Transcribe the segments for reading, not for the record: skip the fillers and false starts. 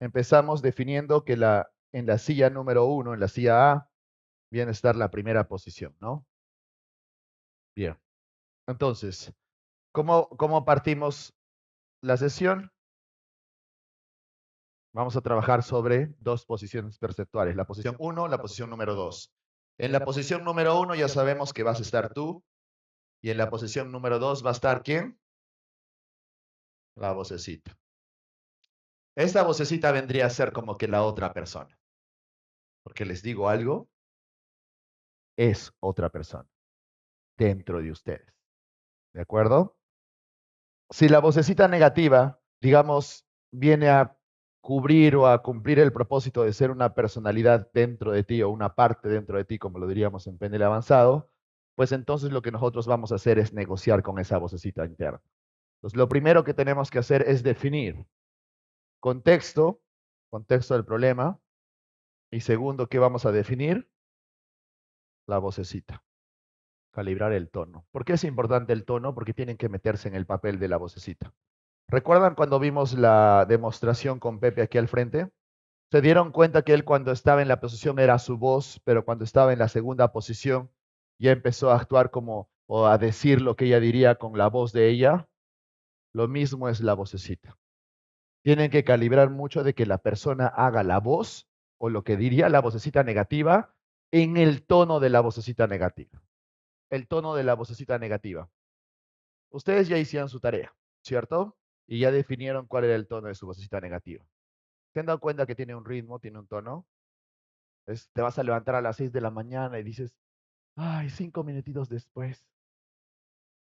Empezamos definiendo que en la silla número 1, en la silla A, viene a estar la primera posición, ¿no? Bien. Entonces, ¿cómo partimos la sesión? Vamos a trabajar sobre dos posiciones perceptuales, la posición 1, la posición número 2. En la posición número 1 ya sabemos que vas a estar tú, y en la posición número 2 va a estar ¿quién? La vocecita. Esta vocecita vendría a ser como que la otra persona. Porque les digo algo, es otra persona dentro de ustedes. ¿De acuerdo? Si la vocecita negativa, digamos, viene a cubrir o a cumplir el propósito de ser una personalidad dentro de ti o una parte dentro de ti, como lo diríamos en PNL avanzado, pues entonces lo que nosotros vamos a hacer es negociar con esa vocecita interna. Entonces, lo primero que tenemos que hacer es definir contexto, contexto del problema, y segundo, ¿qué vamos a definir? La vocecita. Calibrar el tono. ¿Por qué es importante el tono? Porque tienen que meterse en el papel de la vocecita. ¿Recuerdan cuando vimos la demostración con Pepe aquí al frente? Se dieron cuenta que él cuando estaba en la posición era su voz, pero cuando estaba en la segunda posición ya empezó a actuar como o a decir lo que ella diría con la voz de ella. Lo mismo es la vocecita. Tienen que calibrar mucho de que la persona haga la voz o lo que diría la vocecita negativa en el tono de la vocecita negativa. El tono de la vocecita negativa. Ustedes ya hicieron su tarea, ¿cierto? Y ya definieron cuál era el tono de su vocecita negativa. ¿Se han dado cuenta que tiene un ritmo, tiene un tono? Te vas a levantar a las 6 de la mañana y dices, ay, 5 minutitos después.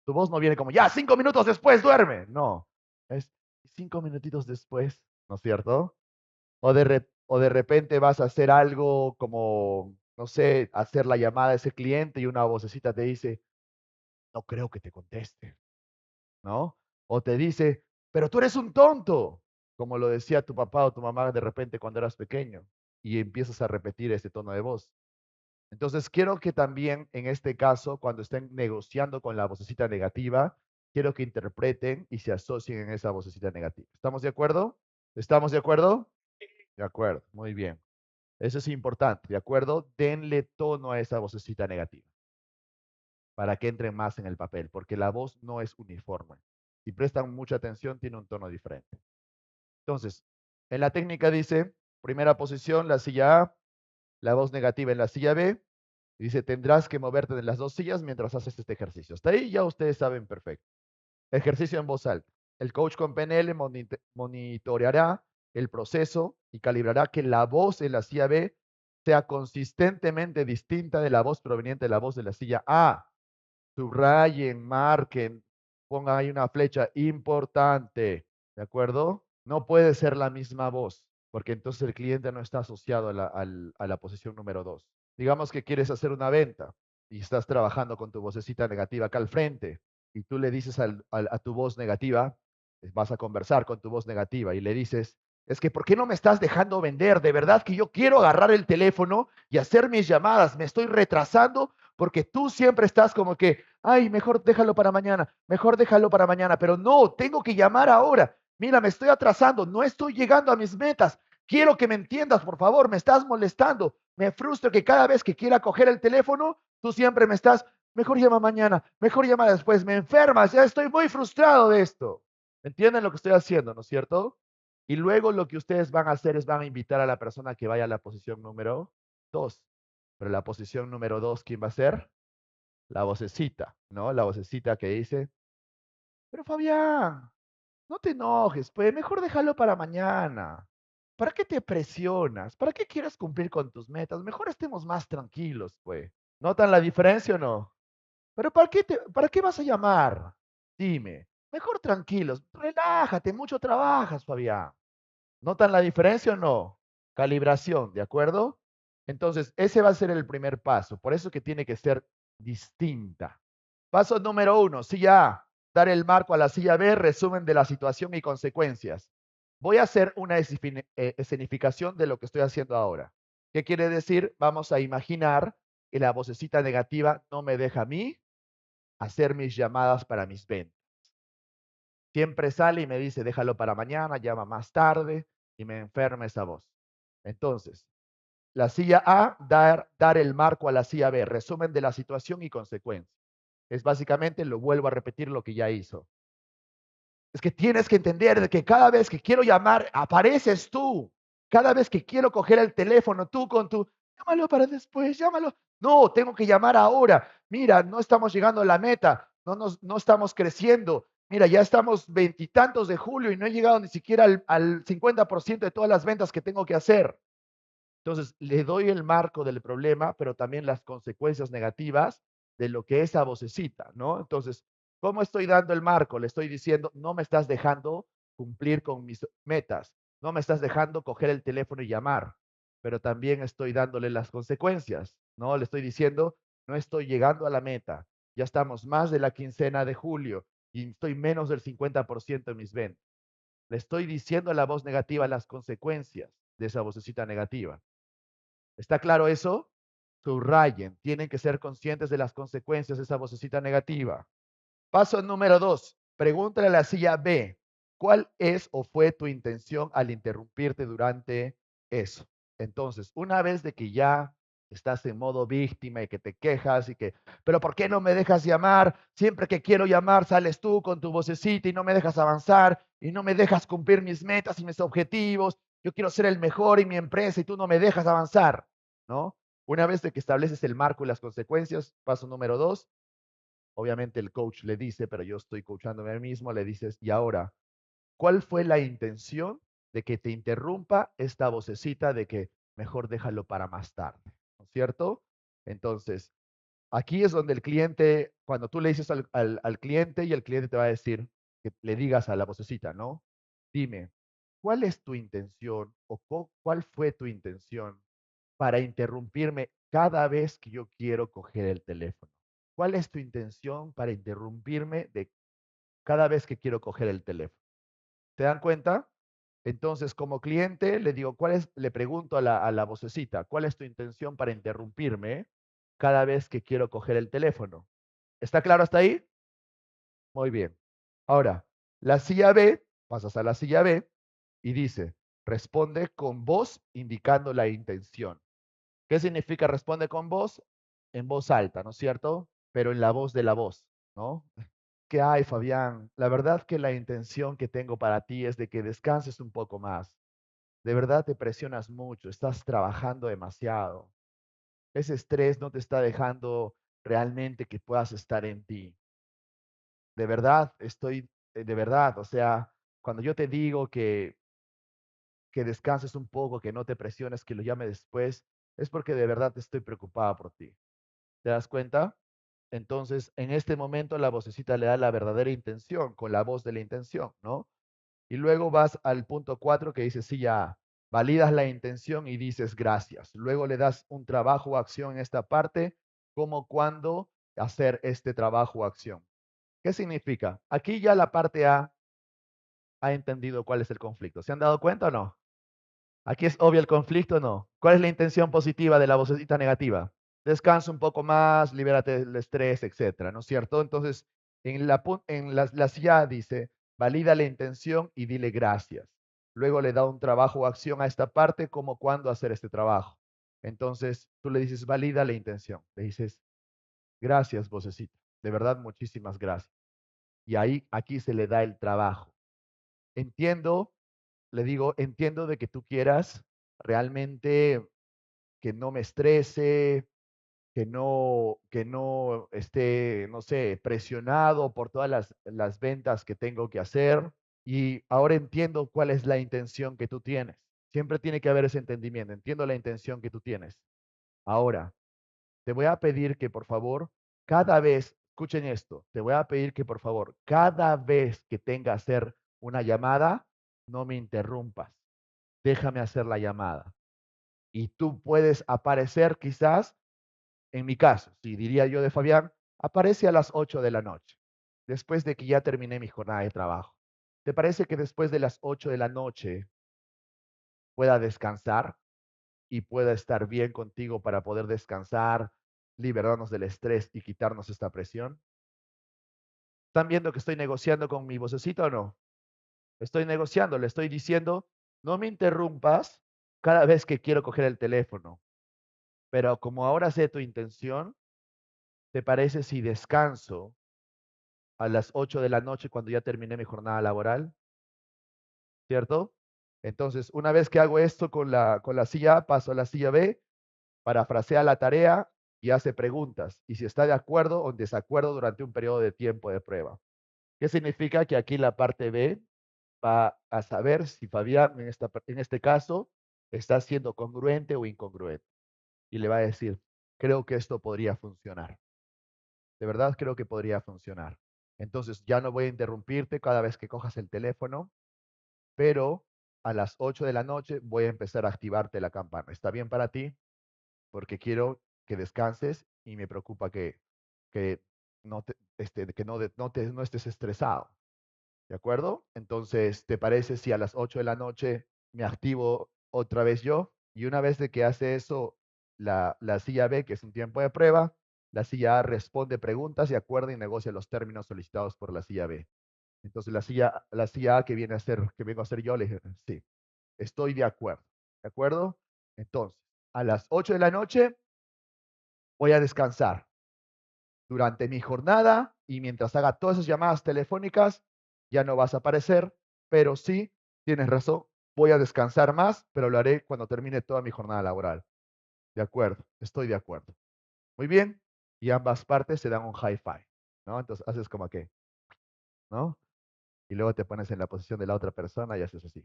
Tu voz no viene como, ya, 5 minutos después, duerme. No, es 5 minutitos después, ¿no es cierto? O de repente vas a hacer algo como, no sé, hacer la llamada a ese cliente y una vocecita te dice, no creo que te conteste, ¿no? O te dice, pero tú eres un tonto, como lo decía tu papá o tu mamá de repente cuando eras pequeño, y empiezas a repetir ese tono de voz. Entonces, quiero que también en este caso, cuando estén negociando con la vocecita negativa, quiero que interpreten y se asocien en esa vocecita negativa. ¿Estamos de acuerdo? ¿Estamos de acuerdo? De acuerdo, muy bien. Eso es importante, ¿de acuerdo? Denle tono a esa vocecita negativa para que entren más en el papel, porque la voz no es uniforme. Si prestan mucha atención, tiene un tono diferente. Entonces, en la técnica dice, primera posición, la silla A, la voz negativa en la silla B, y dice, tendrás que moverte de las dos sillas mientras haces este ejercicio. Hasta ahí ya ustedes saben perfecto. Ejercicio en voz alta. El coach con PNL monitoreará el proceso y calibrará que la voz en la silla B sea consistentemente distinta de la voz proveniente de la voz de la silla A. Subrayen, marquen, pongan ahí una flecha importante, ¿de acuerdo? No puede ser la misma voz, porque entonces el cliente no está asociado a la posición número 2. Digamos que quieres hacer una venta y estás trabajando con tu vocecita negativa acá al frente y tú le dices a tu voz negativa, vas a conversar con tu voz negativa y le dices, es que ¿por qué no me estás dejando vender? De verdad que yo quiero agarrar el teléfono y hacer mis llamadas, me estoy retrasando porque tú siempre estás como que, ay, mejor déjalo para mañana, mejor déjalo para mañana, pero no, tengo que llamar ahora. Mira, me estoy atrasando, no estoy llegando a mis metas. Quiero que me entiendas, por favor, me estás molestando. Me frustra que cada vez que quiera coger el teléfono, tú siempre me estás, mejor llama mañana, mejor llama después, me enfermas, ya estoy muy frustrado de esto. ¿Entienden lo que estoy haciendo, no es cierto? Y luego lo que ustedes van a hacer es van a invitar a la persona que vaya a la posición número 2. Pero la posición número 2, ¿quién va a ser? La vocecita, ¿no? La vocecita que dice, pero Fabián, no te enojes, pues mejor déjalo para mañana. ¿Para qué te presionas? ¿Para qué quieres cumplir con tus metas? Mejor estemos más tranquilos, pues. ¿Notan la diferencia o no? Pero ¿para qué vas a llamar? Dime. Mejor tranquilos, relájate, mucho trabajas, Fabián. ¿Notan la diferencia o no? Calibración, ¿de acuerdo? Entonces, ese va a ser el primer paso. Por eso que tiene que ser distinta. Paso número 1, silla A, dar el marco a la silla B, resumen de la situación y consecuencias. Voy a hacer una escenificación de lo que estoy haciendo ahora. ¿Qué quiere decir? Vamos a imaginar que la vocecita negativa no me deja a mí hacer mis llamadas para mis ventas. Siempre sale y me dice, déjalo para mañana, llama más tarde. y me enferma esa voz. Entonces, la silla A, dar el marco a la silla B, resumen de la situación y consecuencia. Es básicamente, lo vuelvo a repetir lo que ya hizo. Es que tienes que entender de que cada vez que quiero llamar, apareces tú. Cada vez que quiero coger el teléfono, tú con tu, llámalo para después, llámalo. No, tengo que llamar ahora. Mira, no estamos llegando a la meta, no estamos creciendo. Mira, ya estamos veintitantos de julio y no he llegado ni siquiera al 50% de todas las ventas que tengo que hacer. Entonces, le doy el marco del problema, pero también las consecuencias negativas de lo que esa vocecita, ¿no? Entonces, ¿cómo estoy dando el marco? Le estoy diciendo, no me estás dejando cumplir con mis metas, no me estás dejando coger el teléfono y llamar, pero también estoy dándole las consecuencias, ¿no? Le estoy diciendo, no estoy llegando a la meta, ya estamos más de la quincena de julio y estoy menos del 50% en mis ventas. Le estoy diciendo a la voz negativa las consecuencias de esa vocecita negativa. ¿Está claro eso? Subrayen, tienen que ser conscientes de las consecuencias de esa vocecita negativa. Paso número 2. Pregúntale a la silla B, ¿cuál es o fue tu intención al interrumpirte durante eso? Entonces, una vez de que ya estás en modo víctima y que te quejas y que, pero ¿por qué no me dejas llamar? Siempre que quiero llamar sales tú con tu vocecita y no me dejas avanzar y no me dejas cumplir mis metas y mis objetivos. Yo quiero ser el mejor en mi empresa y tú no me dejas avanzar, ¿no? Una vez de que estableces el marco y las consecuencias, paso número 2, obviamente el coach le dice, pero yo estoy coachándome a mí mismo, le dices, y ahora, ¿cuál fue la intención de que te interrumpa esta vocecita de que mejor déjalo para más tarde? ¿No es cierto? Entonces, aquí es donde el cliente, cuando tú le dices al cliente y el cliente te va a decir que le digas a la vocecita, ¿no? Dime, ¿cuál es tu intención o cuál fue tu intención para interrumpirme cada vez que yo quiero coger el teléfono? ¿Cuál es tu intención para interrumpirme de cada vez que quiero coger el teléfono? ¿Se dan cuenta? Entonces, como cliente, le digo, le pregunto a la vocecita, ¿cuál es tu intención para interrumpirme cada vez que quiero coger el teléfono? ¿Está claro hasta ahí? Muy bien. Ahora, la silla B, pasas a la silla B y dice, responde con voz indicando la intención. ¿Qué significa responde con voz? En voz alta, ¿no es cierto? Pero en la voz de la voz, ¿no? ¿Qué hay, Fabián? La verdad que la intención que tengo para ti es de que descanses un poco más. De verdad te presionas mucho, estás trabajando demasiado. Ese estrés no te está dejando realmente que puedas estar en ti. De verdad, de verdad, o sea, cuando yo te digo que descanses un poco, que no te presiones, que lo llame después, es porque de verdad estoy preocupada por ti. ¿Te das cuenta? Entonces, en este momento la vocecita le da la verdadera intención, con la voz de la intención, ¿no? Y luego vas al punto 4 que dice, sí, ya validas la intención y dices gracias. Luego le das un trabajo o acción en esta parte, como cuando hacer este trabajo o acción. ¿Qué significa? Aquí ya la parte A ha entendido cuál es el conflicto. ¿Se han dado cuenta o no? Aquí es obvio el conflicto o no. ¿Cuál es la intención positiva de la vocecita negativa? Descansa un poco más, libérate del estrés, etcétera, ¿no es cierto? Entonces, la silla dice, valida la intención y dile gracias. Luego le da un trabajo o acción a esta parte, como cuándo hacer este trabajo. Entonces, tú le dices, valida la intención. Le dices, gracias, vocecita. De verdad, muchísimas gracias. Y ahí, aquí se le da el trabajo. Entiendo, le digo, entiendo de que tú quieras realmente que no me estrese, que no esté, no sé, presionado por todas las ventas que tengo que hacer. Y ahora entiendo cuál es la intención que tú tienes. Siempre tiene que haber ese entendimiento. Entiendo la intención que tú tienes. Ahora, te voy a pedir que por favor, cada vez, escuchen esto, te voy a pedir que por favor, cada vez que tenga que hacer una llamada, no me interrumpas. Déjame hacer la llamada. Y tú puedes aparecer quizás, en mi caso, si diría yo de Fabián, aparece a las 8 de la noche, después de que ya terminé mi jornada de trabajo. ¿Te parece que después de las 8 de la noche pueda descansar y pueda estar bien contigo para poder descansar, liberarnos del estrés y quitarnos esta presión? ¿Están viendo que estoy negociando con mi vocecita o no? Estoy negociando, le estoy diciendo, No me interrumpas cada vez que quiero coger el teléfono, pero como ahora sé tu intención, ¿te parece si descanso a las 8 de la noche cuando ya terminé mi jornada laboral? ¿Cierto? Entonces, una vez que hago esto con la silla A, paso a la silla B, parafrasea la tarea y hace preguntas. Y si está de acuerdo o en desacuerdo durante un periodo de tiempo de prueba. ¿Qué significa? Que aquí la parte B va a saber si Fabián, en este caso, está siendo congruente o incongruente. Y le va a decir, creo que esto podría funcionar. De verdad creo que podría funcionar. Entonces ya no voy a interrumpirte cada vez que cojas el teléfono, pero a las 8 de la noche voy a empezar a activarte la campana. ¿Está bien para ti? Porque quiero que descanses y me preocupa que no estés estresado. ¿De acuerdo? Entonces, ¿te parece si a las 8 de la noche me activo otra vez yo? Y una vez de que hace eso la silla B, que es un tiempo de prueba, la silla A responde preguntas y acuerda y negocia los términos solicitados por la silla B. Entonces, la silla A que vengo a hacer yo, le dije, sí, estoy de acuerdo. ¿De acuerdo? Entonces, a las 8 de la noche voy a descansar. Durante mi jornada y mientras haga todas esas llamadas telefónicas, ya no vas a aparecer, pero sí, tienes razón, voy a descansar más, pero lo haré cuando termine toda mi jornada laboral. De acuerdo, estoy de acuerdo. Muy bien, y ambas partes se dan un high five, ¿no? Entonces haces como que, ¿no? Y luego te pones en la posición de la otra persona y haces así,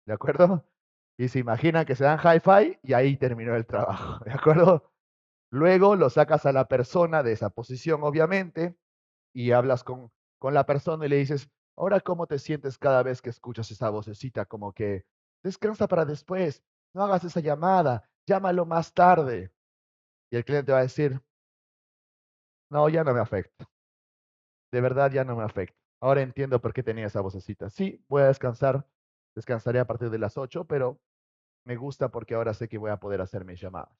¿de acuerdo? Y se imaginan que se dan high five y ahí terminó el trabajo, ¿de acuerdo? Luego lo sacas a la persona de esa posición, obviamente, y hablas con la persona y le dices, ahora, ¿cómo te sientes cada vez que escuchas esa vocecita? Como que, descansa para después, no hagas esa llamada, llámalo más tarde. Y el cliente va a decir, no, ya no me afecta, de verdad ya no me afecta. Ahora entiendo por qué tenía esa vocecita. Sí, voy a descansar, descansaré a partir de las 8, pero me gusta porque ahora sé que voy a poder hacer mis llamadas.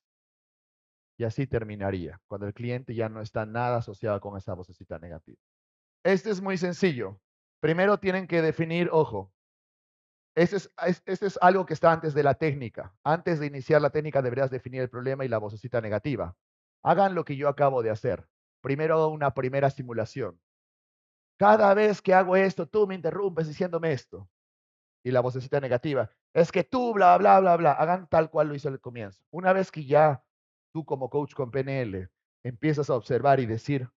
Y así terminaría, cuando el cliente ya no está nada asociado con esa vocecita negativa. Este es muy sencillo. Primero tienen que definir, ojo, este es algo que está antes de la técnica. Antes de iniciar la técnica deberías definir el problema y la vocecita negativa. Hagan lo que yo acabo de hacer. Primero hago una primera simulación. Cada vez que hago esto, tú me interrumpes diciéndome esto. Y la vocecita negativa, es que tú, bla, bla, bla, bla. Hagan tal cual lo hizo al comienzo. Una vez que ya tú como coach con PNL empiezas a observar y decir,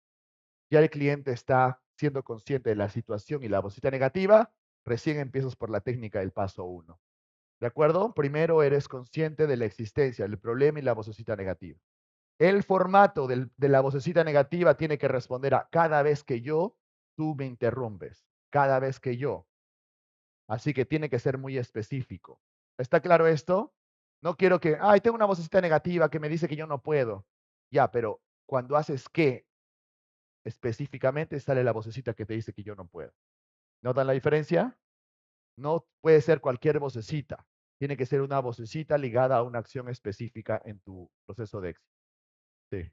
ya el cliente está siendo consciente de la situación y la vocecita negativa, recién empiezas por la técnica del paso uno. ¿De acuerdo? Primero eres consciente de la existencia del problema y la vocecita negativa. El formato de la vocecita negativa tiene que responder a cada vez que yo, tú me interrumpes. Cada vez que yo. Así que tiene que ser muy específico. ¿Está claro esto? No quiero que, ay, tengo una vocecita negativa que me dice que yo no puedo. Ya, pero cuando haces qué específicamente sale la vocecita que te dice que yo no puedo. ¿Notan la diferencia? No puede ser cualquier vocecita. Tiene que ser una vocecita ligada a una acción específica en tu proceso de éxito. Sí.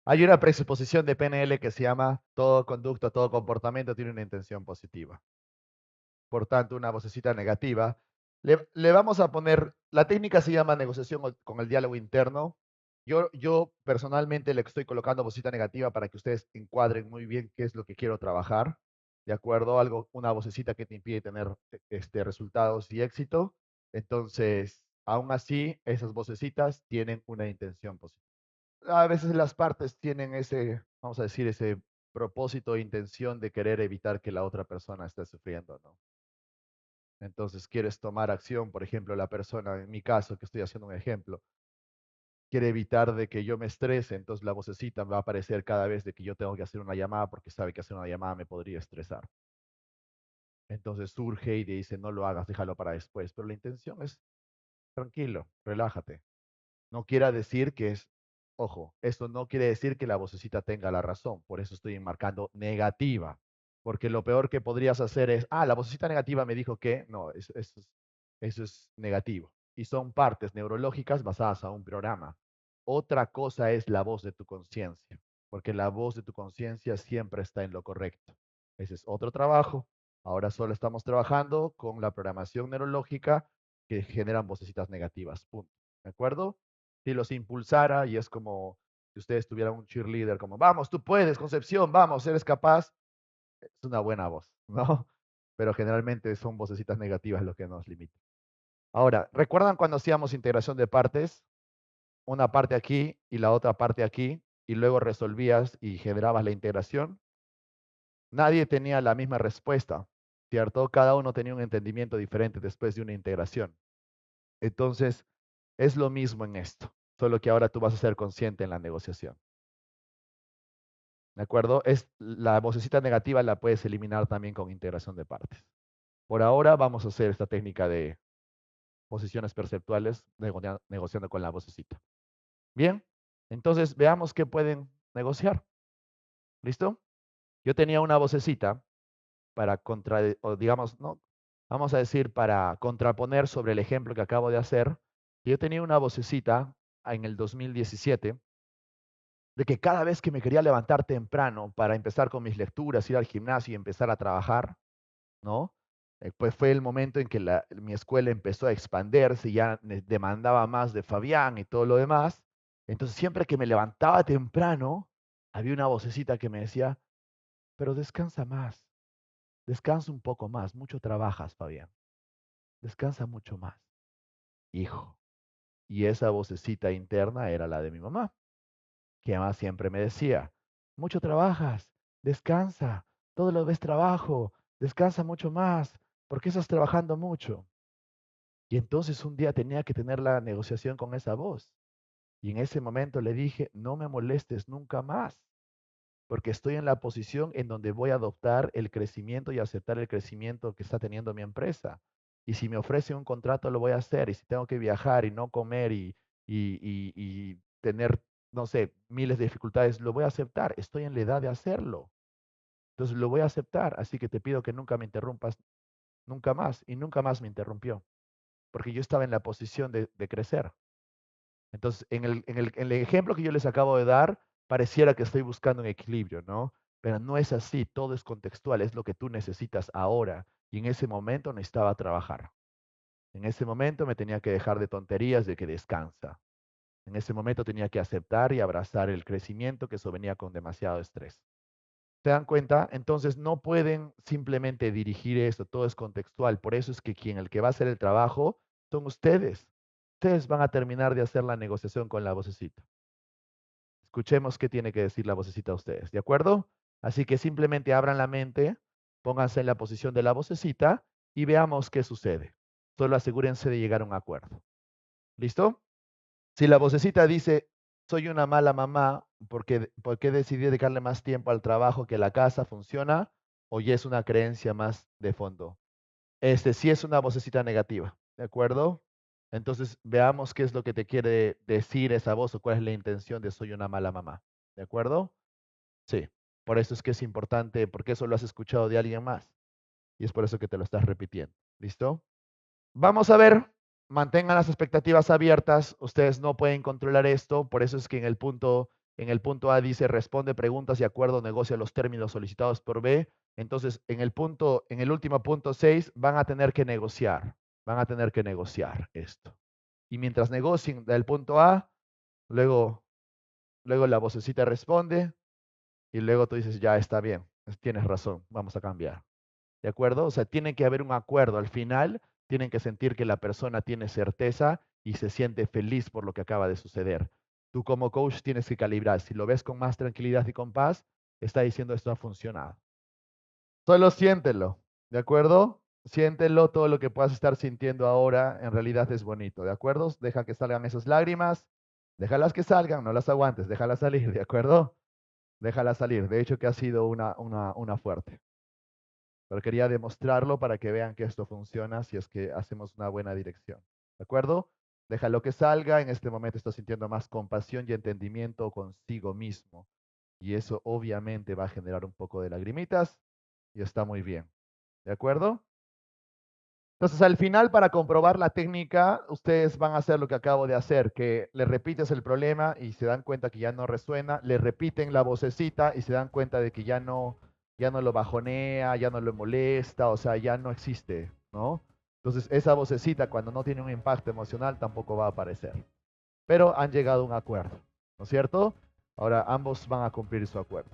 Hay una presuposición de PNL que se llama todo conducto, todo comportamiento tiene una intención positiva. Por tanto, una vocecita negativa. Le vamos a poner, la técnica se llama negociación con el diálogo interno. Yo personalmente le estoy colocando vocecita negativa para que ustedes encuadren muy bien qué es lo que quiero trabajar. ¿De acuerdo? Algo, una vocecita que te impide tener resultados y éxito. Entonces, aún así, esas vocecitas tienen una intención positiva. A veces las partes tienen ese, vamos a decir, ese propósito e intención de querer evitar que la otra persona esté sufriendo, ¿no? Entonces quieres tomar acción, por ejemplo, la persona, en mi caso, que estoy haciendo un ejemplo, quiere evitar de que yo me estrese, entonces la vocecita me va a aparecer cada vez de que yo tengo que hacer una llamada porque sabe que hacer una llamada me podría estresar. Entonces surge y dice, no lo hagas, déjalo para después. Pero la intención es, tranquilo, relájate. No quiera decir que es, ojo, esto no quiere decir que la vocecita tenga la razón, por eso estoy marcando negativa, porque lo peor que podrías hacer es, la vocecita negativa me dijo que, no, eso es negativo. Y son partes neurológicas basadas a un programa. Otra cosa es la voz de tu conciencia, porque la voz de tu conciencia siempre está en lo correcto. Ese es otro trabajo Ahora solo estamos trabajando con la programación neurológica que generan vocecitas negativas. Punto. ¿De acuerdo? Si los impulsara y es como si ustedes tuvieran un cheerleader, como, vamos, tú puedes, Concepción, vamos, eres capaz, es una buena voz, ¿no? Pero generalmente son vocecitas negativas lo que nos limita. Ahora, ¿recuerdan cuando hacíamos integración de partes? Una parte aquí y la otra parte aquí, y luego resolvías y generabas la integración. Nadie tenía la misma respuesta, ¿cierto? Cada uno tenía un entendimiento diferente después de una integración. Entonces, es lo mismo en esto, solo que ahora tú vas a ser consciente en la negociación. ¿De acuerdo? La vocecita negativa la puedes eliminar también con integración de partes. Por ahora vamos a hacer esta técnica de posiciones perceptuales negociando con la vocecita. Bien, entonces veamos qué pueden negociar. ¿Listo? Yo tenía una vocecita para o digamos, no, vamos a decir para contraponer sobre el ejemplo que acabo de hacer. Yo tenía una vocecita en el 2017 de que cada vez que me quería levantar temprano para empezar con mis lecturas, ir al gimnasio y empezar a trabajar, ¿no? Pues fue el momento en que mi escuela empezó a expandirse y ya demandaba más de Fabián y todo lo demás. Entonces, siempre que me levantaba temprano, había una vocecita que me decía, pero descansa más, descansa un poco más, mucho trabajas, Fabián, descansa mucho más, hijo. Y esa vocecita interna era la de mi mamá, que además siempre me decía, mucho trabajas, descansa, todo lo ves trabajo, descansa mucho más, ¿por qué estás trabajando mucho? Y entonces un día tenía que tener la negociación con esa voz. Y en ese momento le dije, no me molestes nunca más, porque estoy en la posición en donde voy a adoptar el crecimiento y aceptar el crecimiento que está teniendo mi empresa. Y si me ofrece un contrato, lo voy a hacer. Y si tengo que viajar y no comer y tener, no sé, miles de dificultades, lo voy a aceptar. Estoy en la edad de hacerlo. Entonces lo voy a aceptar. Así que te pido que nunca me interrumpas, nunca más. Y nunca más me interrumpió, porque yo estaba en la posición de crecer. Entonces, en el ejemplo que yo les acabo de dar, pareciera que estoy buscando un equilibrio, ¿no? Pero no es así, todo es contextual, es lo que tú necesitas ahora. Y en ese momento necesitaba trabajar. En ese momento me tenía que dejar de tonterías de que descansa. En ese momento tenía que aceptar y abrazar el crecimiento que eso venía con demasiado estrés. ¿Se dan cuenta? Entonces no pueden simplemente dirigir esto, todo es contextual. Por eso es que el que va a hacer el trabajo son ustedes. Ustedes van a terminar de hacer la negociación con la vocecita. Escuchemos qué tiene que decir la vocecita a ustedes, ¿de acuerdo? Así que simplemente abran la mente, pónganse en la posición de la vocecita y veamos qué sucede. Solo asegúrense de llegar a un acuerdo. ¿Listo? Si la vocecita dice, soy una mala mamá porque decidí dedicarle más tiempo al trabajo que a la casa, ¿funciona? ¿O ya es una creencia más de fondo? Sí es una vocecita negativa, ¿de acuerdo? Entonces veamos qué es lo que te quiere decir esa voz o cuál es la intención de soy una mala mamá, ¿de acuerdo? Sí, por eso es que es importante, porque eso lo has escuchado de alguien más y es por eso que te lo estás repitiendo, ¿listo? Vamos a ver, mantengan las expectativas abiertas, ustedes no pueden controlar esto, por eso es que en el punto A dice responde preguntas y acuerdo, negocia los términos solicitados por B. Entonces, en el último punto 6 van a tener que negociar esto. Y mientras negocien del punto A, luego la vocecita responde y luego tú dices, ya está bien, tienes razón, vamos a cambiar. ¿De acuerdo? O sea, tiene que haber un acuerdo. Al final, tienen que sentir que la persona tiene certeza y se siente feliz por lo que acaba de suceder. Tú como coach tienes que calibrar. Si lo ves con más tranquilidad y con paz, está diciendo esto ha funcionado. Solo siéntelo, ¿de acuerdo? Siéntelo, todo lo que puedas estar sintiendo ahora en realidad es bonito, ¿de acuerdo? Deja que salgan esas lágrimas, déjalas que salgan, no las aguantes, déjalas salir, ¿de acuerdo? Déjalas salir. De hecho, que ha sido una fuerte. Pero quería demostrarlo para que vean que esto funciona si es que hacemos una buena dirección. ¿De acuerdo? Déjalo que salga. En este momento está sintiendo más compasión y entendimiento consigo mismo. Y eso obviamente va a generar un poco de lagrimitas y está muy bien. ¿De acuerdo? Entonces, al final, para comprobar la técnica, ustedes van a hacer lo que acabo de hacer, que le repites el problema y se dan cuenta que ya no resuena, le repiten la vocecita y se dan cuenta de que ya no lo bajonea, ya no lo molesta, o sea, ya no existe, ¿no? Entonces, esa vocecita, cuando no tiene un impacto emocional, tampoco va a aparecer. Pero han llegado a un acuerdo, ¿no es cierto? Ahora ambos van a cumplir su acuerdo.